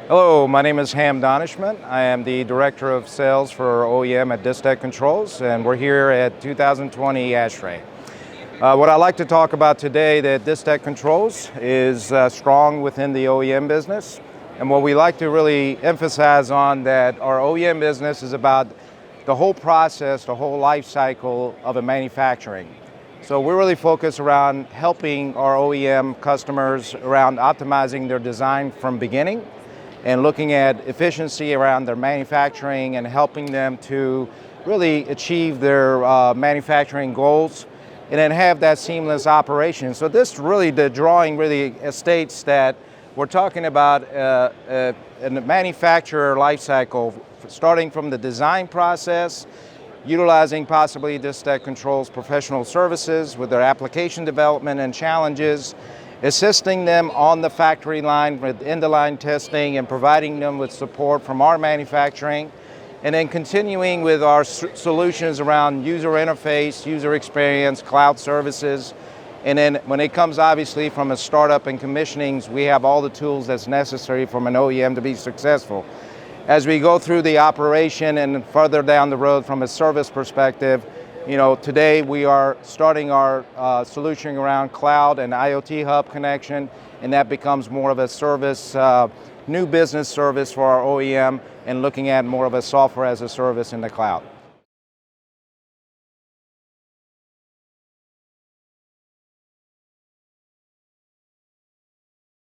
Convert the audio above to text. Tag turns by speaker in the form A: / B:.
A: Hello, my name is Ham Daneshmand. I am the Director of Sales for OEM at Distech Controls, and we're here at 2020 ASHRAE. What I'd like to talk about today, that Distech Controls is strong within the OEM business, and what we like to really emphasize on that our OEM business is about the whole process, the whole life cycle of a manufacturing. So we're really focused around helping our OEM customers around optimizing their design from beginning and looking at efficiency around their manufacturing and helping them to really achieve their manufacturing goals and then have that seamless operation. So this really, the drawing really states that we're talking about a manufacturer life cycle starting from the design process, utilizing possibly Distech Controls professional services with their application development and challenges, assisting them on the factory line with end-of-line testing and providing them with support from our manufacturing, and then continuing with our solutions around user interface, user experience, cloud services. And then when it comes obviously from a startup and commissionings, we have all the tools that's necessary from an OEM to be successful. As we go through the operation and further down the road from a service perspective, today we are starting our solution around cloud and IoT hub connection, and that becomes more of a service, new business service for our OEM, and looking at more of a software as a service in the cloud.